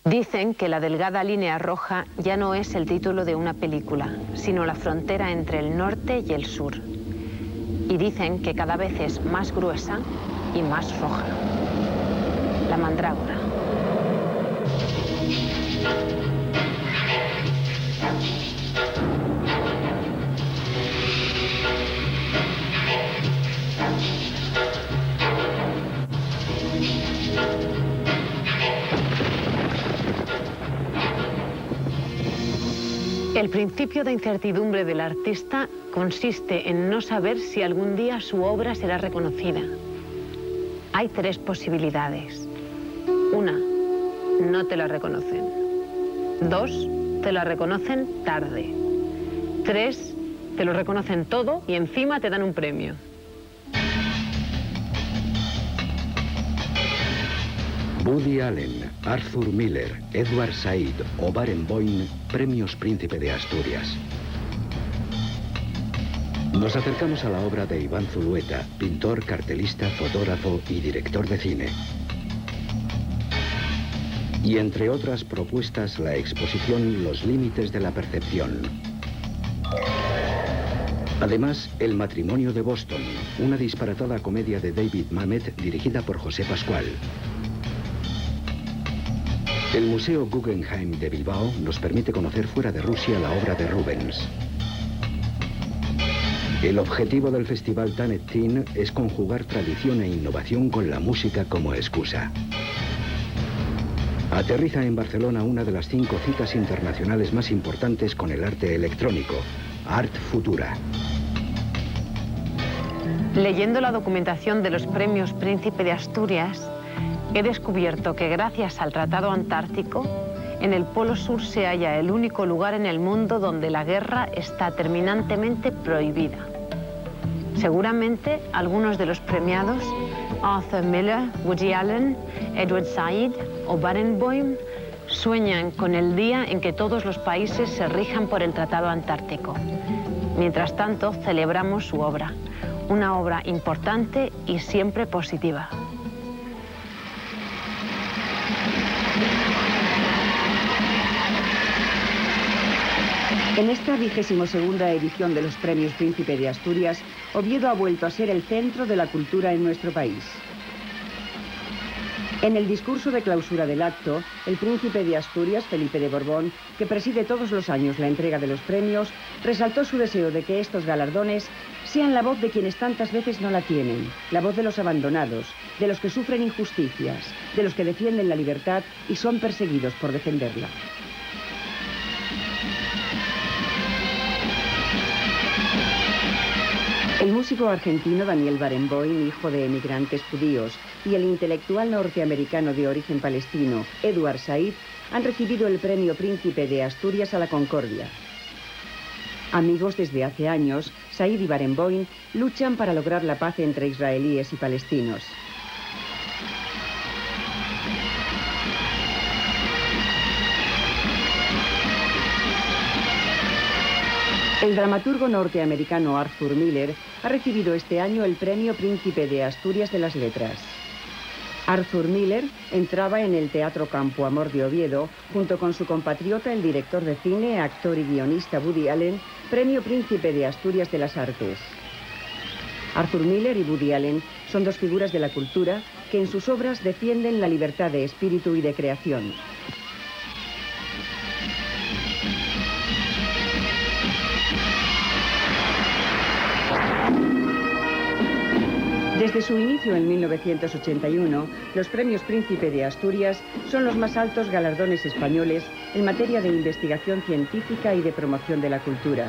Dicen que la delgada línea roja ya no es el título de una película, sino la frontera entre el norte y el sur. Y dicen que cada vez es más gruesa y más roja. La mandrágora. El principio de incertidumbre del artista consiste en no saber si algún día su obra será reconocida. Hay tres posibilidades. Una, no te la reconocen. Dos, te la reconocen tarde. Tres, te lo reconocen todo y encima te dan un premio. Woody Allen, Arthur Miller, Edward Said o Barenboim, premios Príncipe de Asturias. Nos acercamos a la obra de Iván Zulueta, pintor, cartelista, fotógrafo y director de cine. Y entre otras propuestas, la exposición Los límites de la percepción. Además, El matrimonio de Boston, una disparatada comedia de David Mamet dirigida por José Pascual. El Museo Guggenheim de Bilbao nos permite conocer fuera de Rusia la obra de Rubens. El objetivo del Festival Tannet Teen es conjugar tradición e innovación con la música como excusa. Aterriza en Barcelona una de las 5 citas internacionales más importantes con el arte electrónico, Art Futura. Leyendo la documentación de los premios Príncipe de Asturias, he descubierto que gracias al Tratado Antártico, en el Polo Sur se halla el único lugar en el mundo donde la guerra está terminantemente prohibida. Seguramente algunos de los premiados, Arthur Miller, Woody Allen, Edward Said o Barenboim, sueñan con el día en que todos los países se rijan por el Tratado Antártico. Mientras tanto, celebramos su obra, una obra importante y siempre positiva. En esta 22ª edición de los Premios Príncipe de Asturias, Oviedo ha vuelto a ser el centro de la cultura en nuestro país. En el discurso de clausura del acto, el Príncipe de Asturias, Felipe de Borbón, que preside todos los años la entrega de los premios, resaltó su deseo de que estos galardones sean la voz de quienes tantas veces no la tienen, la voz de los abandonados, de los que sufren injusticias, de los que defienden la libertad y son perseguidos por defenderla. El músico argentino Daniel Barenboim, hijo de emigrantes judíos, y el intelectual norteamericano de origen palestino, Edward Said, han recibido el premio Príncipe de Asturias a la Concordia. Amigos desde hace años, Said y Barenboim luchan para lograr la paz entre israelíes y palestinos. El dramaturgo norteamericano Arthur Miller ha recibido este año el premio Príncipe de Asturias de las Letras. Arthur Miller entraba en el Teatro Campo Amor de Oviedo junto con su compatriota, el director de cine, actor y guionista Woody Allen, premio Príncipe de Asturias de las Artes. Arthur Miller y Woody Allen son dos figuras de la cultura que en sus obras defienden la libertad de espíritu y de creación. Desde su inicio en 1981, los premios Príncipe de Asturias son los más altos galardones españoles en materia de investigación científica y de promoción de la cultura.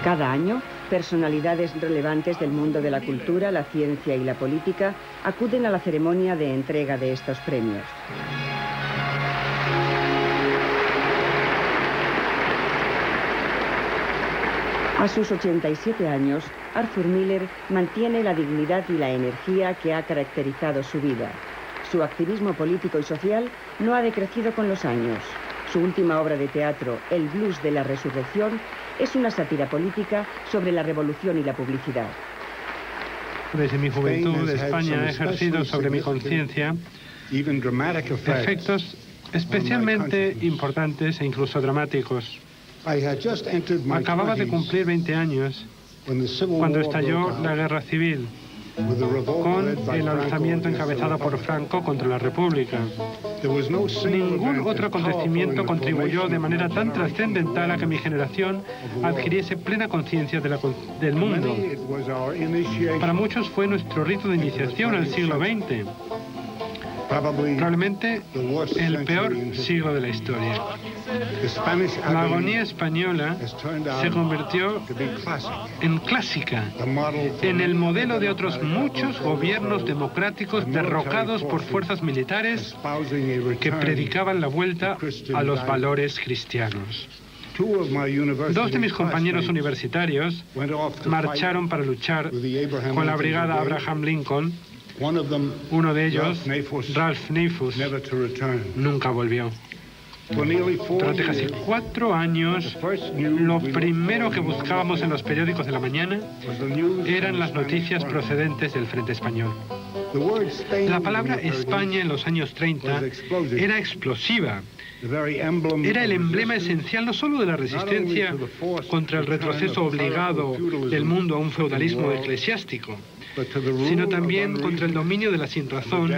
Cada año, personalidades relevantes del mundo de la cultura, la ciencia y la política acuden a la ceremonia de entrega de estos premios. A sus 87 años, Arthur Miller mantiene la dignidad y la energía que ha caracterizado su vida. Su activismo político y social no ha decrecido con los años. Su última obra de teatro, El blues de la resurrección, es una sátira política sobre la revolución y la publicidad. Desde mi juventud, España ha ejercido sobre mi conciencia efectos especialmente importantes e incluso dramáticos. Acababa de cumplir 20 años cuando estalló la Guerra Civil, con el alzamiento encabezado por Franco contra la República. Ningún otro acontecimiento contribuyó de manera tan trascendental a que mi generación adquiriese plena conciencia del mundo. Para muchos fue nuestro rito de iniciación al siglo XX. Probablemente el peor siglo de la historia. La agonía española se convirtió en clásica, en el modelo de otros muchos gobiernos democráticos derrocados por fuerzas militares que predicaban la vuelta a los valores cristianos. Dos de mis compañeros universitarios marcharon para luchar con la brigada Abraham Lincoln. Uno de ellos, Ralph Neyfus, nunca volvió. Durante casi 4 años, lo primero que buscábamos en los periódicos de la mañana eran las noticias procedentes del Frente Español. La palabra España en los años 30 era explosiva. Era el emblema esencial no solo de la resistencia contra el retroceso obligado del mundo a un feudalismo eclesiástico, sino también contra el dominio de la sinrazón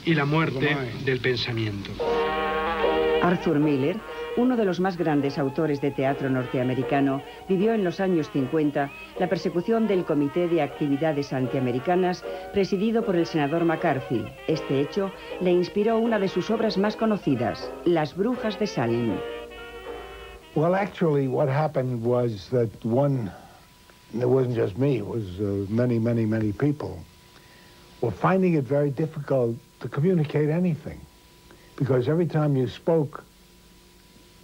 y la muerte del pensamiento. Arthur Miller, uno de los más grandes autores de teatro norteamericano, vivió en los años 50 la persecución del Comité de Actividades Antiamericanas presidido por el senador McCarthy. Este hecho le inspiró una de sus obras más conocidas, Las Brujas de Salem. Well, actually, what happened was that it wasn't just me, it was many people, were finding it very difficult to communicate anything. Because every time you spoke,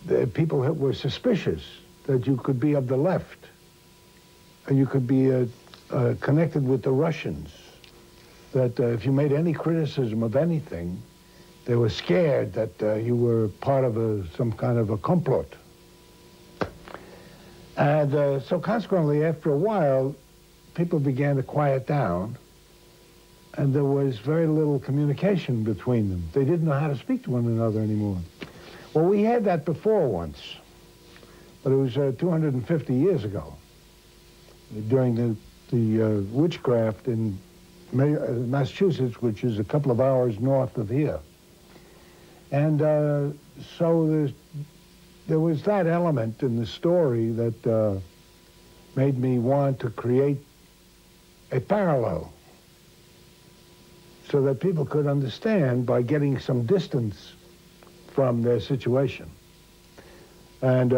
the people were suspicious that you could be of the left, and you could be connected with the Russians, that if you made any criticism of anything, they were scared that you were part of some kind of a complot. And so consequently, after a while, people began to quiet down, and there was very little communication between them. They didn't know how to speak to one another anymore. Well, we had that before once, but it was 250 years ago, during the witchcraft in Massachusetts, which is a couple of hours north of here. And so there was that element in the story that made me want to create a parallel so that people could understand by getting some distance from their situation. And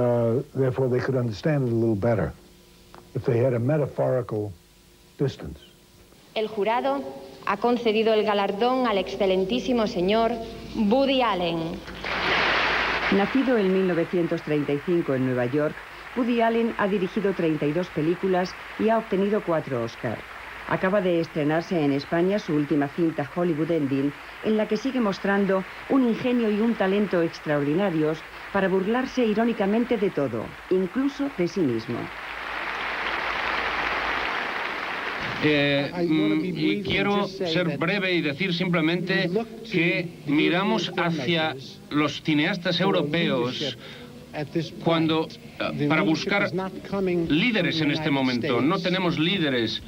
therefore they could understand it a little better if they had a metaphorical distance. El jurado ha concedido el galardón al excelentísimo señor Woody Allen. Nacido en 1935 en Nueva York, Woody Allen ha dirigido 32 películas y ha obtenido 4 Oscars. Acaba de estrenarse en España su última cinta Hollywood Ending, en la que sigue mostrando un ingenio y un talento extraordinarios para burlarse irónicamente de todo, incluso de sí mismo. Y quiero ser breve y decir simplemente que miramos hacia los cineastas europeos para buscar líderes en este momento. No tenemos líderes,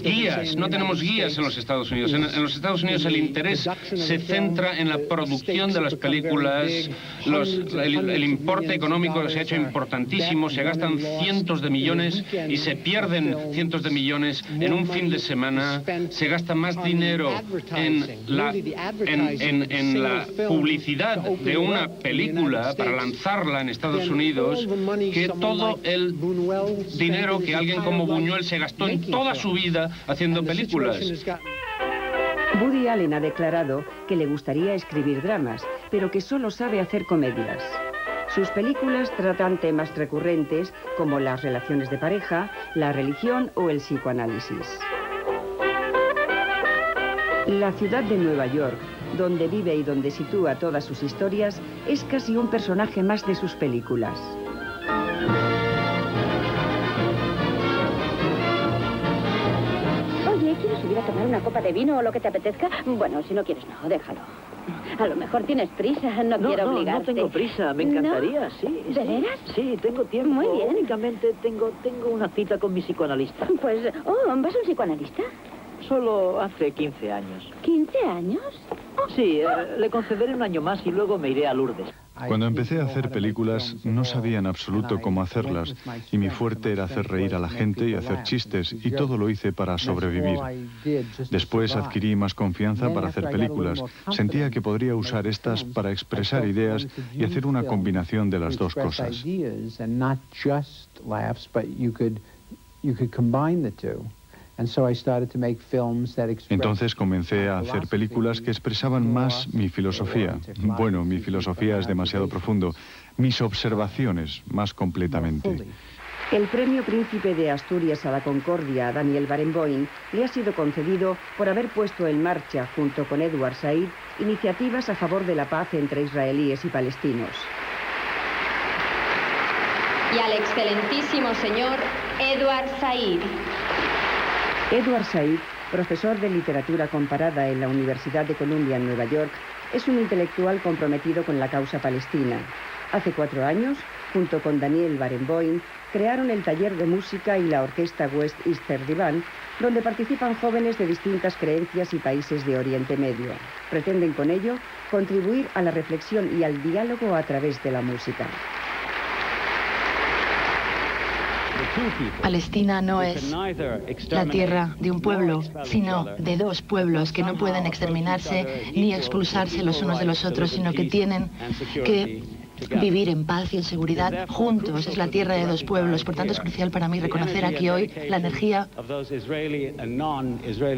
guías, no tenemos guías en los Estados Unidos. En los Estados Unidos el interés se centra en la producción de las películas, el importe económico se ha hecho importantísimo, se gastan cientos de millones y se pierden cientos de millones en un fin de semana, se gasta más dinero en la publicidad de una película para lanzarla en Estados Unidos que todo el dinero que alguien como Buñuel se gastó en toda su vida haciendo películas. Woody Allen ha declarado que le gustaría escribir dramas, pero que solo sabe hacer comedias. Sus películas tratan temas recurrentes como las relaciones de pareja, la religión o el psicoanálisis. La ciudad de Nueva York, donde vive y donde sitúa todas sus historias, es casi un personaje más de sus películas. Oye, ¿quieres subir a tomar una copa de vino o lo que te apetezca? Bueno, si no quieres, no, déjalo. A lo mejor tienes prisa, no quiero obligarte. No tengo prisa, me encantaría, sí. ¿De veras? Sí, tengo tiempo. Muy bien. Únicamente tengo una cita con mi psicoanalista. Pues, ¿vas a un psicoanalista? Solo hace 15 años. ¿15 años? Sí, le concederé un año más y luego me iré a Lourdes. Cuando empecé a hacer películas no sabía en absoluto cómo hacerlas y mi fuerte era hacer reír a la gente y hacer chistes y todo lo hice para sobrevivir. Después adquirí más confianza para hacer películas. Sentía que podría usar estas para expresar ideas y hacer una combinación de las dos cosas. Entonces comencé a hacer películas que expresaban más mi filosofía. Bueno, mi filosofía es demasiado profundo. Mis observaciones, más completamente. El premio Príncipe de Asturias a la Concordia a Daniel Barenboim le ha sido concedido por haber puesto en marcha, junto con Edward Said, iniciativas a favor de la paz entre israelíes y palestinos. Y al excelentísimo señor Edward Said. Edward Said, profesor de literatura comparada en la Universidad de Columbia en Nueva York, es un intelectual comprometido con la causa palestina. Hace 4 años, junto con Daniel Barenboim, crearon el taller de música y la orquesta West Easter Divan, donde participan jóvenes de distintas creencias y países de Oriente Medio. Pretenden con ello contribuir a la reflexión y al diálogo a través de la música. Palestina no es la tierra de un pueblo, sino de 2 pueblos que no pueden exterminarse ni expulsarse los unos de los otros, sino que tienen que vivir en paz y en seguridad juntos. Es la tierra de 2 pueblos. Por tanto, es crucial para mí reconocer aquí hoy la energía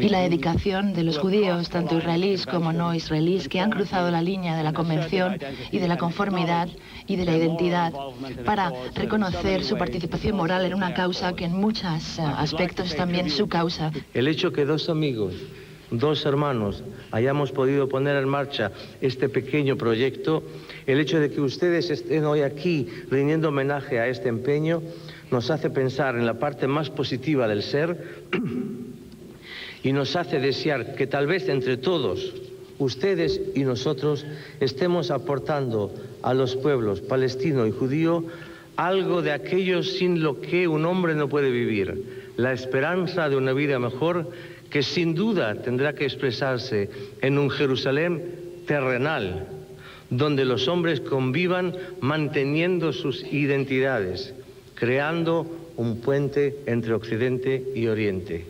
y la dedicación de los judíos, tanto israelíes como no israelíes, que han cruzado la línea de la convención y de la conformidad y de la identidad para reconocer su participación moral en una causa que en muchos aspectos es también su causa. El hecho que 2 amigos, 2 hermanos, hayamos podido poner en marcha este pequeño proyecto, el hecho de que ustedes estén hoy aquí rindiendo homenaje a este empeño, nos hace pensar en la parte más positiva del ser y nos hace desear que tal vez entre todos, ustedes y nosotros, estemos aportando a los pueblos palestino y judío algo de aquello sin lo que un hombre no puede vivir, la esperanza de una vida mejor que sin duda tendrá que expresarse en un Jerusalén terrenal, donde los hombres convivan manteniendo sus identidades, creando un puente entre Occidente y Oriente.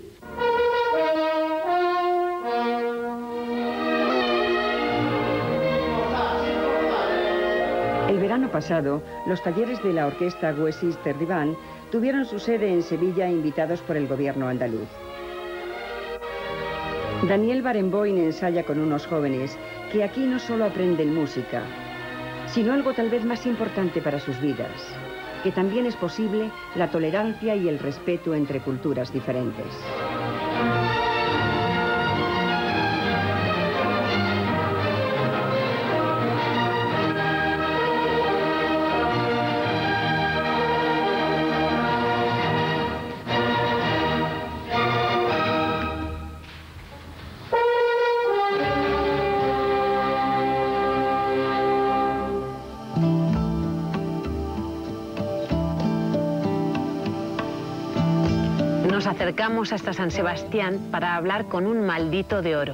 El verano pasado, los talleres de la orquesta West Easter Divan tuvieron su sede en Sevilla, invitados por el gobierno andaluz. Daniel Barenboim ensaya con unos jóvenes que aquí no solo aprenden música, sino algo tal vez más importante para sus vidas, que también es posible la tolerancia y el respeto entre culturas diferentes. Nos acercamos hasta San Sebastián para hablar con un maldito de oro,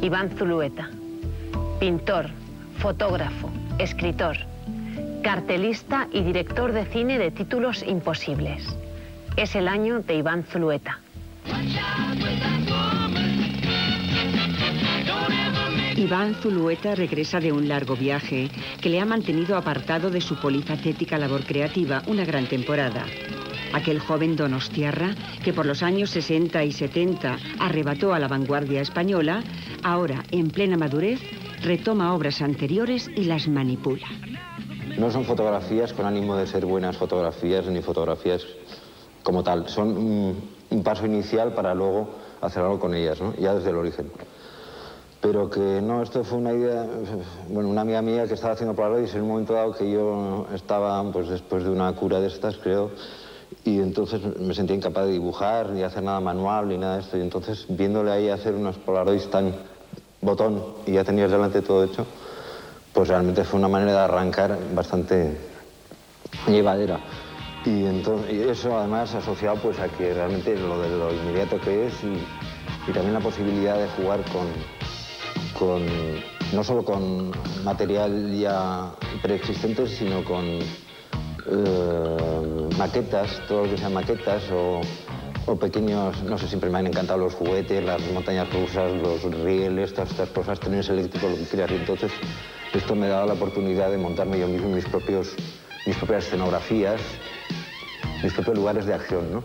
Iván Zulueta, pintor, fotógrafo, escritor, cartelista y director de cine de títulos imposibles. Es el año de Iván Zulueta. Iván Zulueta regresa de un largo viaje que le ha mantenido apartado de su polifacética labor creativa una gran temporada. Aquel joven donostiarra que por los años 60 y 70 arrebató a la vanguardia española, ahora, en plena madurez, retoma obras anteriores y las manipula. No son fotografías con ánimo de ser buenas fotografías ni fotografías como tal. Son un paso inicial para luego hacer algo con ellas, ¿no? Ya desde el origen. Pero que no, esto fue una idea, bueno, una amiga mía que estaba haciendo Polaroids en un momento dado que yo estaba, pues después de una cura de estas, creo, y entonces me sentía incapaz de dibujar, ni hacer nada manual, ni nada de esto. Y entonces, viéndole ahí hacer unos Polaroids tan botón y ya tenías delante todo hecho, pues realmente fue una manera de arrancar bastante llevadera. Y eso además asociado pues a que realmente lo inmediato que es y también la posibilidad de jugar no solo con material ya preexistente, sino con maquetas, todo lo que sean maquetas o pequeños, no sé, siempre me han encantado los juguetes, las montañas rusas, los rieles, todas estas cosas, trenes eléctricos, lo que quieras. Y entonces esto me daba la oportunidad de montarme yo mismo mis propias escenografías, mis propios lugares de acción, ¿no?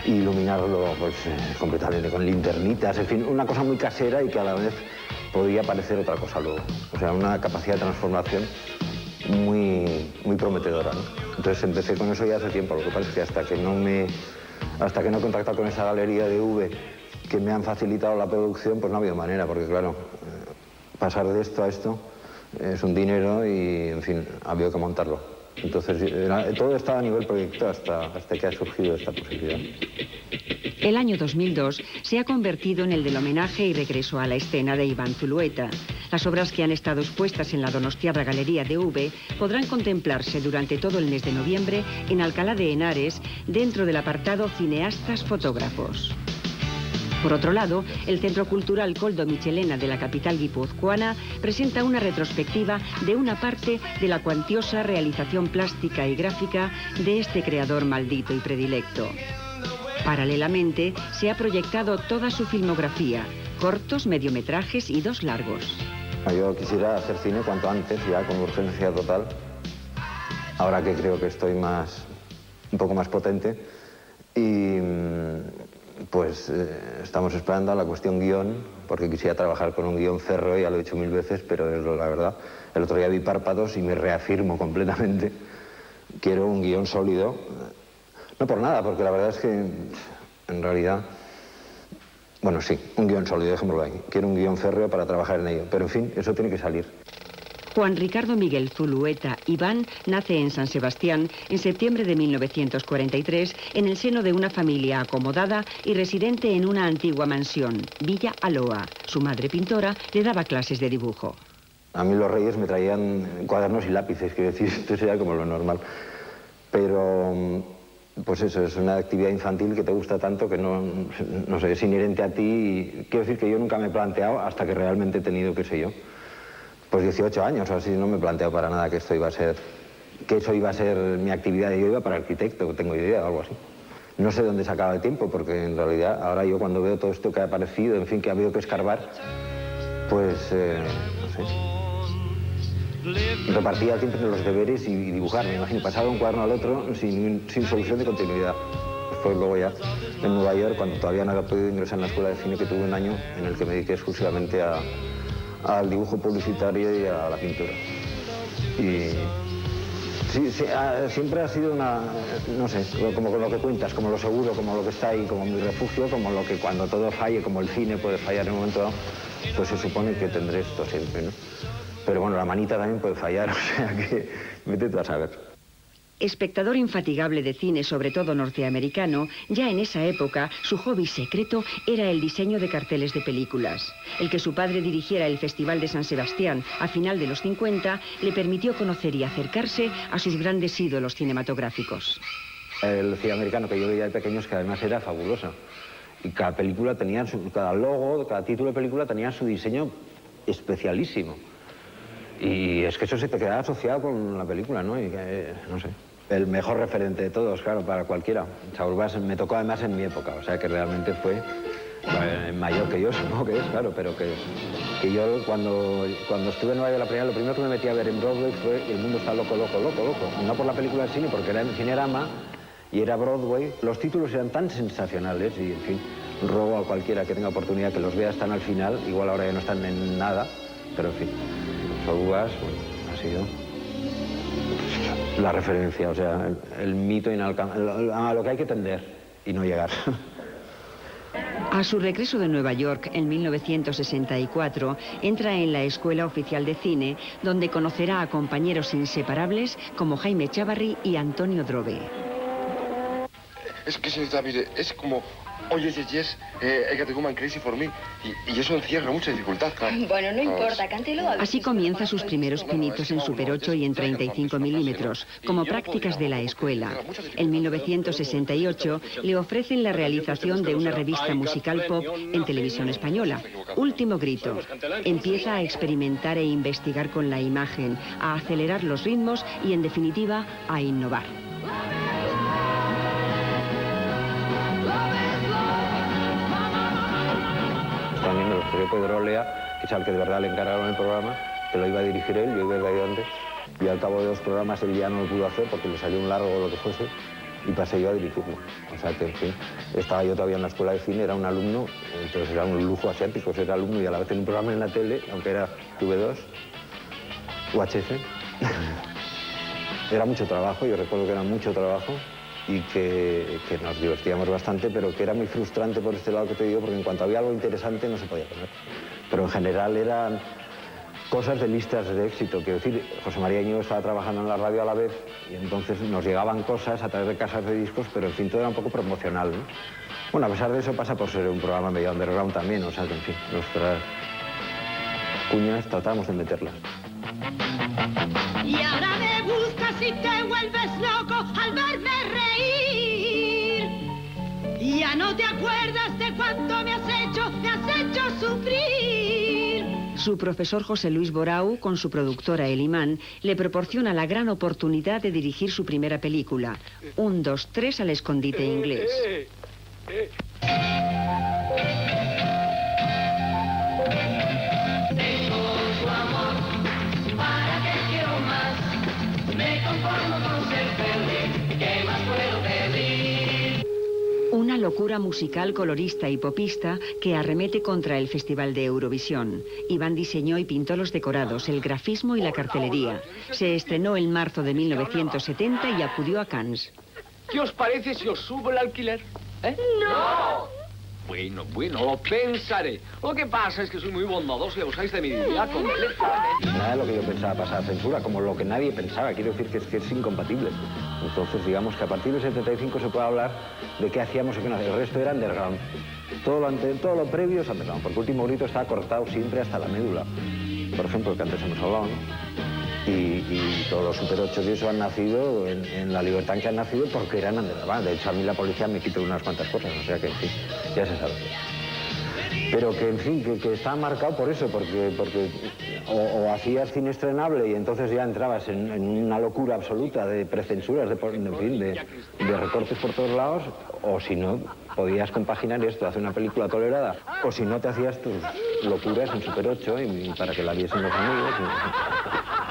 Y iluminarlo pues, completamente con linternitas, en fin, una cosa muy casera y que a la vez podía parecer otra cosa luego. O sea, una capacidad de transformación muy prometedora, ¿no? Entonces empecé con eso ya hace tiempo, lo que pasa es que hasta que no he contactado con esa galería de V que me han facilitado la producción, pues no ha habido manera, porque claro, pasar de esto a esto es un dinero y, en fin, ha habido que montarlo. Entonces, todo estaba a nivel proyecto hasta que ha surgido esta posibilidad. El año 2002 se ha convertido en el del homenaje y regreso a la escena de Iván Zulueta. Las obras que han estado expuestas en la donostiarra Galería de V podrán contemplarse durante todo el mes de noviembre en Alcalá de Henares, dentro del apartado Cineastas Fotógrafos. Por otro lado, el Centro Cultural Koldo Mitxelena de la capital guipuzcoana presenta una retrospectiva de una parte de la cuantiosa realización plástica y gráfica de este creador maldito y predilecto. Paralelamente, se ha proyectado toda su filmografía, cortos, mediometrajes y 2 largos. Yo quisiera hacer cine cuanto antes, ya con urgencia total, ahora que creo que estoy un poco más potente, y pues estamos esperando a la cuestión guión, porque quisiera trabajar con un guión férreo, ya lo he dicho 1000 veces, pero es la verdad. El otro día vi Párpados y me reafirmo completamente. Quiero un guión sólido, no por nada, porque la verdad es que en realidad, bueno, sí, un guión sólido, dejémoslo ahí. Quiero un guión férreo para trabajar en ello, pero en fin, eso tiene que salir. Juan Ricardo Miguel Zulueta Iván nace en San Sebastián en septiembre de 1943 en el seno de una familia acomodada y residente en una antigua mansión, Villa Aloa. Su madre pintora le daba clases de dibujo. A mí los reyes me traían cuadernos y lápices, quiero decir, esto sería como lo normal. Pero, pues eso, es una actividad infantil que te gusta tanto que no sé, es inherente a ti. Y quiero decir que yo nunca me he planteado hasta que realmente he tenido, qué sé yo, pues 18 años o así, no me planteo para nada que eso iba a ser mi actividad. Yo iba para arquitecto, tengo idea o algo así. No sé dónde sacaba el tiempo, porque en realidad ahora yo cuando veo todo esto que ha aparecido, en fin, que ha habido que escarbar, pues, no sé, repartía el tiempo entre los deberes y dibujar. Me imagino, pasaba un cuaderno al otro sin solución de continuidad. Después luego ya en Nueva York, cuando todavía no había podido ingresar en la escuela de cine, que tuve un año en el que me dediqué exclusivamente al dibujo publicitario y a la pintura. Y sí, siempre ha sido no sé, como lo que cuentas, como lo seguro, como lo que está ahí, como mi refugio, como lo que cuando todo falle, como el cine puede fallar en un momento dado, pues se supone que tendré esto siempre, ¿no? Pero bueno, la manita también puede fallar, o sea que vete tú a saber. Espectador infatigable de cine, sobre todo norteamericano, ya en esa época su hobby secreto era el diseño de carteles de películas. El que su padre dirigiera el Festival de San Sebastián a final de los 50 le permitió conocer y acercarse a sus grandes ídolos cinematográficos. El cine americano que yo veía de pequeño es que además era fabuloso. Y cada película tenía cada logo, cada título de película tenía su diseño especialísimo. Y es que eso se te quedaba asociado con la película, ¿no? Y no sé. El mejor referente de todos, claro, para cualquiera. Saul Bass me tocó además en mi época, o sea que realmente fue mayor que yo, supongo que es, claro, pero que yo cuando estuve en Nueva York lo primero que me metí a ver en Broadway fue El mundo está loco, loco, loco, loco. No por la película del cine, porque era en Cinerama y era Broadway. Los títulos eran tan sensacionales y, en fin, ruego a cualquiera que tenga oportunidad que los vea, están al final. Igual ahora ya no están en nada, pero en fin. Saul Bass, bueno, ha sido la referencia, o sea, el mito inalcanzable, a lo que hay que tender y no llegar. A su regreso de Nueva York en 1964, entra en la Escuela Oficial de Cine, donde conocerá a compañeros inseparables como Jaime Chávarri y Antonio Drobe. Es que, señorita, mire, es como Oye, Jess, I got a woman crazy for me. Y eso encierra mucha dificultad, claro. Bueno, no importa, cántelo. Así comienza sus primeros pinitos en Super 8 y en 35 milímetros, como prácticas de la escuela. En 1968 le ofrecen la realización de una revista musical pop en televisión española, Último Grito. Empieza a experimentar e investigar con la imagen, a acelerar los ritmos y, en definitiva, a innovar. También el José Pedrolea, que es al que de verdad le encargaron el programa, que lo iba a dirigir él, yo iba a ir de ayudante, y al cabo de 2 programas él ya no lo pudo hacer porque le salió un largo o lo que fuese, y pasé yo a dirigirlo. O sea que, en fin, estaba yo todavía en la escuela de cine, era un alumno, entonces era un lujo asiático ser alumno y a la vez en un programa en la tele, aunque era TV2, UHF. Era mucho trabajo, yo recuerdo que era mucho trabajo, y que nos divertíamos bastante, pero que era muy frustrante por este lado que te digo, porque en cuanto había algo interesante no se podía poner. Pero en general eran cosas de listas de éxito. Quiero decir, José María Íñigo estaba trabajando en la radio a la vez y entonces nos llegaban cosas a través de casas de discos, pero en fin, todo era un poco promocional, ¿no? Bueno, a pesar de eso pasa por ser un programa medio underground también, o sea que en fin, nuestras cuñas tratamos de meterlas. Y ahora me buscas y te vuelves loco al verme reír. Ya no te acuerdas de cuánto me has hecho sufrir. Su profesor José Luis Borau, con su productora El Imán, le proporciona la gran oportunidad de dirigir su primera película, 1, 2, 3 al escondite inglés. Una locura musical colorista y popista que arremete contra el Festival de Eurovisión. Iván diseñó y pintó los decorados, el grafismo y la cartelería. Se estrenó en marzo de 1970 y acudió a Cannes. ¿Qué os parece si os subo el alquiler? ¡No! Bueno, lo pensaré. Lo que pasa es que soy muy bondadoso y abusáis de mi dignidad completamente. Nada de lo que yo pensaba pasar a censura, como lo que nadie pensaba. Quiero decir que es incompatible. Entonces, digamos que a partir del 75 se puede hablar de qué hacíamos y qué no hacíamos. El resto era underground. Todo lo previo es underground, porque Último Grito estaba cortado siempre hasta la médula. Por ejemplo, el que antes hemos hablado, ¿no? Y todos los Super 8 y eso han nacido en la libertad en que han nacido porque eran underground. De hecho, a mí la policía me quitó unas cuantas cosas, o sea que, en fin, ya se sabe. Pero que, en fin, que está marcado por eso, porque o hacías cine estrenable y entonces ya entrabas en una locura absoluta de precensuras, de recortes por todos lados, o si no, podías compaginar esto, hacer una película tolerada, o si no, te hacías tus locuras en Super 8 y para que la viesen los amigos.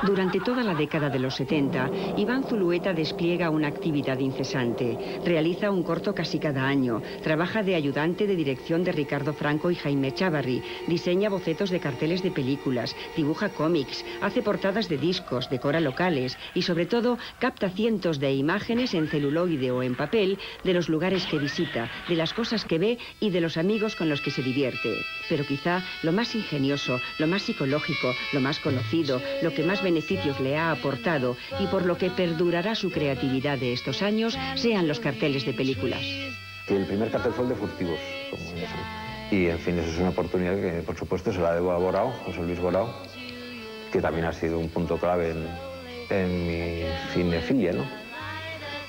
Durante toda la década de los 70, Iván Zulueta despliega una actividad incesante. Realiza un corto casi cada año, trabaja de ayudante de dirección de Ricardo Franco y Jaime Chávarri, diseña bocetos de carteles de películas, dibuja cómics, hace portadas de discos, decora locales y sobre todo capta cientos de imágenes en celuloide o en papel de los lugares que visita, de las cosas que ve y de los amigos con los que se divierte. Pero quizá lo más ingenioso, lo más psicológico, lo más conocido, lo que más beneficios le ha aportado y por lo que perdurará su creatividad de estos años sean los carteles de películas. El primer cartel fue el de Furtivos, como eso. Y en fin, eso es una oportunidad que por supuesto se la debo a Borau, José Luis Borau, que también ha sido un punto clave en mi cinefilia, ¿no?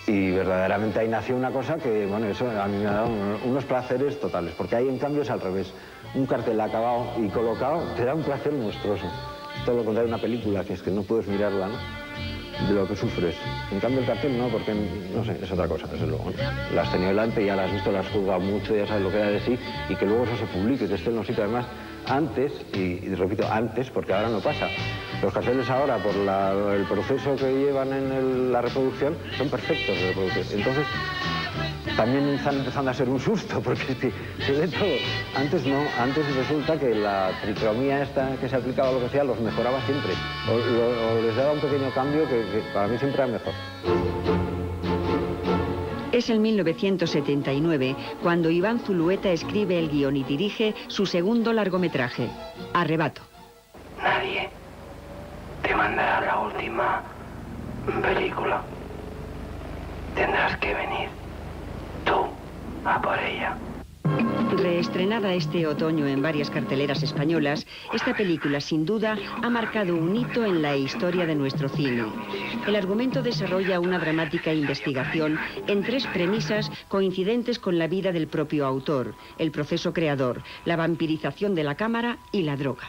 Y verdaderamente ahí nació una cosa que, bueno, eso a mí me ha dado unos placeres totales, porque ahí en cambio es al revés. Un cartel acabado y colocado te da un placer monstruoso. Todo lo contrario, una película que es que no puedes mirarla, ¿no? De lo que sufres. En cambio el cartel no, porque, no sé, es otra cosa, desde luego, ¿no? La has tenido delante, ya la has visto, la has juzgado mucho, ya sabes lo que era de sí, y que luego eso se publique, que esté en los sitios. Además, antes, y repito, antes, porque ahora no pasa, los carteles ahora, por el proceso que llevan en la reproducción, son perfectos de reproducir. Entonces, también están empezando a ser un susto, porque se ve todo. Antes no, antes resulta que la tricromía esta que se aplicaba a lo que sea los mejoraba siempre. O les daba un pequeño cambio que para mí siempre era mejor. Es en 1979 cuando Iván Zulueta escribe el guión y dirige su segundo largometraje, Arrebato. Nadie te mandará la última película. Tendrás que venir tú a por ella. Reestrenada este otoño en varias carteleras españolas, esta película sin duda ha marcado un hito en la historia de nuestro cine. El argumento desarrolla una dramática investigación en 3 premisas coincidentes con la vida del propio autor: el proceso creador, la vampirización de la cámara y la droga.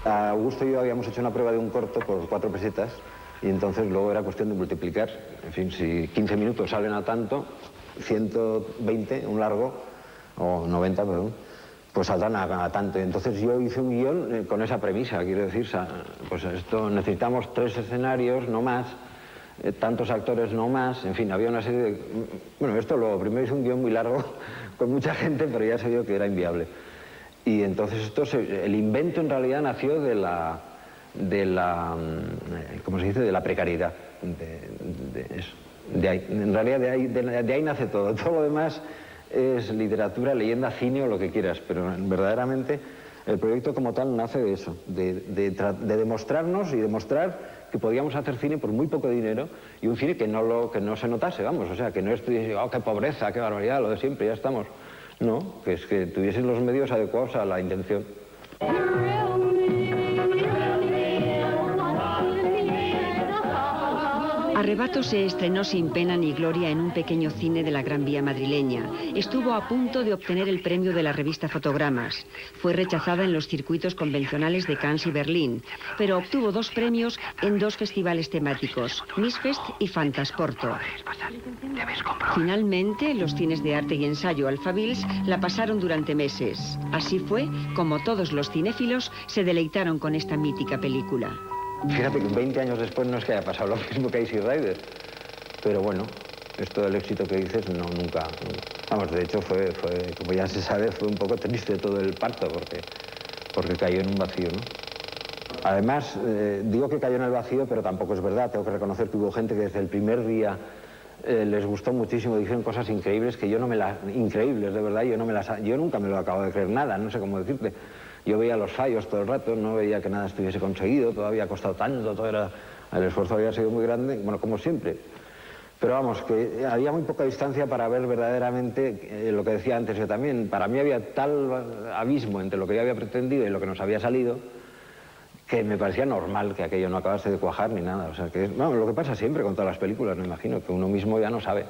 Augusto y yo habíamos hecho una prueba de un corto por 4 pesetas y entonces luego era cuestión de multiplicar. En fin, si 15 minutos salen a tanto, 120, un largo, o 90, perdón, pues saldrán a tanto. Entonces yo hice un guión con esa premisa, quiero decir, pues esto, necesitamos 3 escenarios, no más, tantos actores, no más, en fin, había una serie de... Bueno, esto luego, primero hice un guión muy largo, con mucha gente, pero ya se vio que era inviable. Y entonces el invento en realidad nació de la ¿cómo se dice?, de la precariedad, de eso. En realidad de ahí nace todo. Todo lo demás es literatura, leyenda, cine o lo que quieras, pero verdaderamente el proyecto como tal nace de eso, de demostrarnos y demostrar que podíamos hacer cine por muy poco dinero y un cine que no se notase, vamos, o sea, que no estuviese, oh, qué pobreza, qué barbaridad, lo de siempre, ya estamos. No, que es que tuviesen los medios adecuados a la intención. Arrebato se estrenó sin pena ni gloria en un pequeño cine de la Gran Vía madrileña. Estuvo a punto de obtener el premio de la revista Fotogramas. Fue rechazada en los circuitos convencionales de Cannes y Berlín, pero obtuvo 2 premios en 2 festivales temáticos, Misfest y Fantasporto. Finalmente, los cines de arte y ensayo Alfavils la pasaron durante meses. Así fue como todos los cinéfilos se deleitaron con esta mítica película. Fíjate que 20 años después no es que haya pasado lo mismo que Easy Rider, pero bueno, esto del éxito que dices, no, nunca. Vamos, de hecho fue, como ya se sabe, fue un poco triste todo el parto, porque cayó en un vacío, ¿no? Además, digo que cayó en el vacío, pero tampoco es verdad. Tengo que reconocer que hubo gente que desde el primer día les gustó muchísimo, dijeron cosas increíbles que yo no me las... Increíbles, de verdad, yo nunca me lo acabo de creer nada, no sé cómo decirte. Yo veía los fallos todo el rato, no veía que nada estuviese conseguido, todavía ha costado tanto, el esfuerzo había sido muy grande, bueno, como siempre. Pero vamos, que había muy poca distancia para ver verdaderamente lo que decía antes yo también. Para mí había tal abismo entre lo que yo había pretendido y lo que nos había salido, que me parecía normal que aquello no acabase de cuajar ni nada. O sea, que bueno, lo que pasa siempre con todas las películas, me imagino, que uno mismo ya no sabe.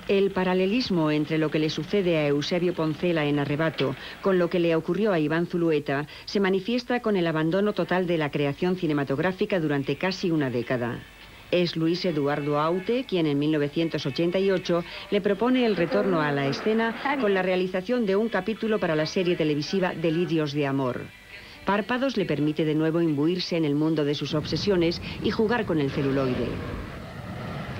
El paralelismo entre lo que le sucede a Eusebio Poncela en Arrebato con lo que le ocurrió a Iván Zulueta se manifiesta con el abandono total de la creación cinematográfica durante casi una década. Es Luis Eduardo Aute quien en 1988 le propone el retorno a la escena con la realización de un capítulo para la serie televisiva Delirios de Amor. Párpados le permite de nuevo imbuirse en el mundo de sus obsesiones y jugar con el celuloide.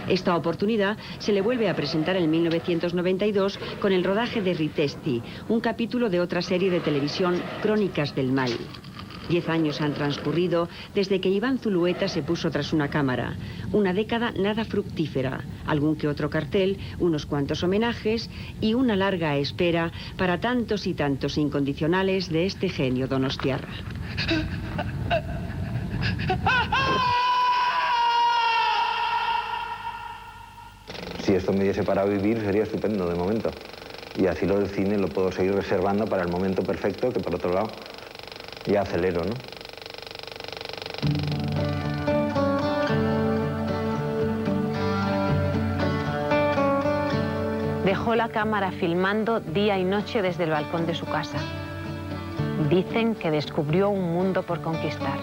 Esta oportunidad se le vuelve a presentar en 1992 con el rodaje de Ritesti, un capítulo de otra serie de televisión, Crónicas del Mal. 10 años han transcurrido desde que Iván Zulueta se puso tras una cámara. Una década nada fructífera, algún que otro cartel, unos cuantos homenajes y una larga espera para tantos y tantos incondicionales de este genio donostiarra. Si esto me diese para vivir sería estupendo de momento. Y así lo del cine lo puedo seguir reservando para el momento perfecto, que por otro lado ya acelero, ¿no? Dejó la cámara filmando día y noche desde el balcón de su casa. Dicen que descubrió un mundo por conquistar.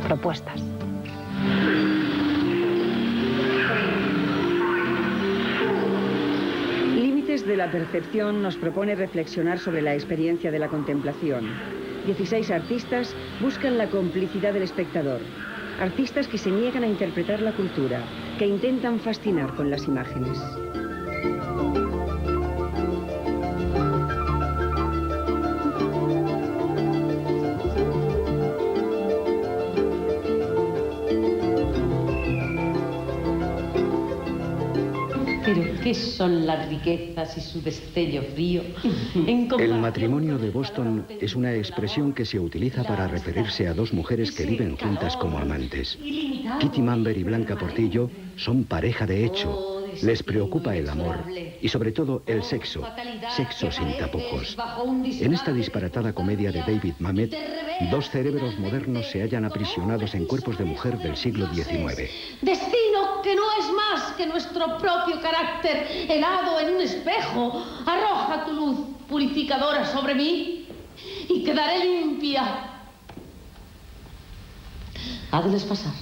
Propuestas. Límites de la percepción nos propone reflexionar sobre la experiencia de la contemplación. 16 artistas buscan la complicidad del espectador. Artistas que se niegan a interpretar la cultura, que intentan fascinar con las imágenes. ¿Qué son las riquezas y su destello frío? El matrimonio de Boston es una expresión que se utiliza para referirse a dos mujeres que viven juntas como amantes. Kitty Mamber y Blanca Portillo son pareja de hecho. Les preocupa el amor y sobre todo el sexo, sexo sin tapujos. En esta disparatada comedia de David Mamet, dos cerebros modernos se hallan aprisionados en cuerpos de mujer del siglo XIX. Destino que no es más que nuestro propio carácter helado en un espejo. Arroja tu luz purificadora sobre mí y quedaré limpia. Hazles pasar.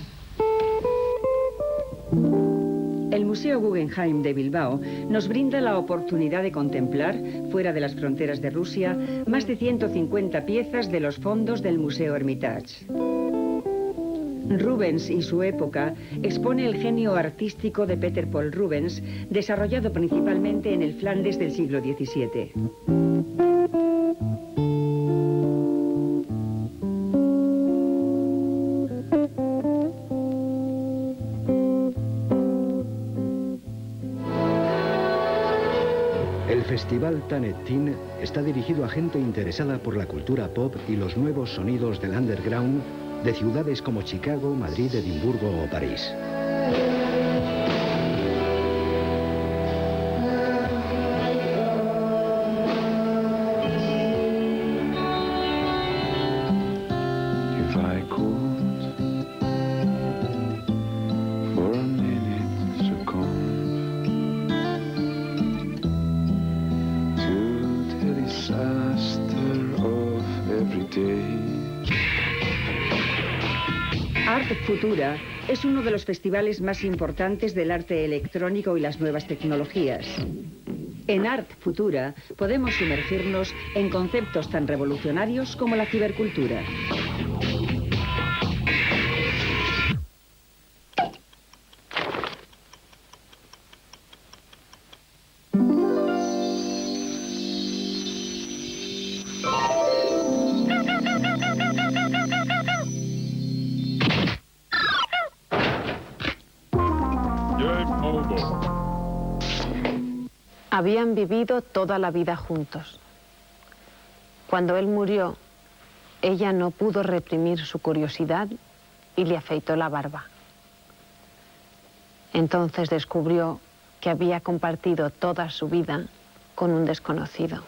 El Museo Guggenheim de Bilbao nos brinda la oportunidad de contemplar, fuera de las fronteras de Rusia, más de 150 piezas de los fondos del Museo Hermitage. Rubens y su época expone el genio artístico de Peter Paul Rubens, desarrollado principalmente en el Flandes del siglo XVII. El Festival Tanetín está dirigido a gente interesada por la cultura pop y los nuevos sonidos del underground de ciudades como Chicago, Madrid, Edimburgo o París. Art Futura es uno de los festivales más importantes del arte electrónico y las nuevas tecnologías. En Art Futura podemos sumergirnos en conceptos tan revolucionarios como la cibercultura. Habían vivido toda la vida juntos. Cuando él murió, ella no pudo reprimir su curiosidad y le afeitó la barba. Entonces descubrió que había compartido toda su vida con un desconocido.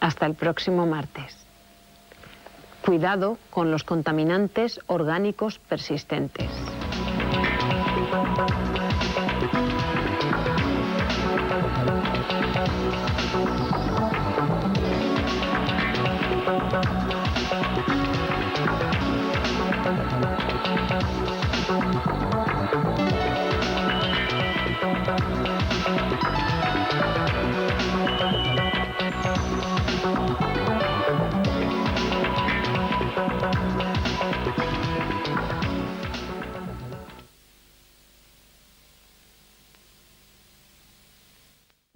Hasta el próximo martes. Cuidado con los contaminantes orgánicos persistentes.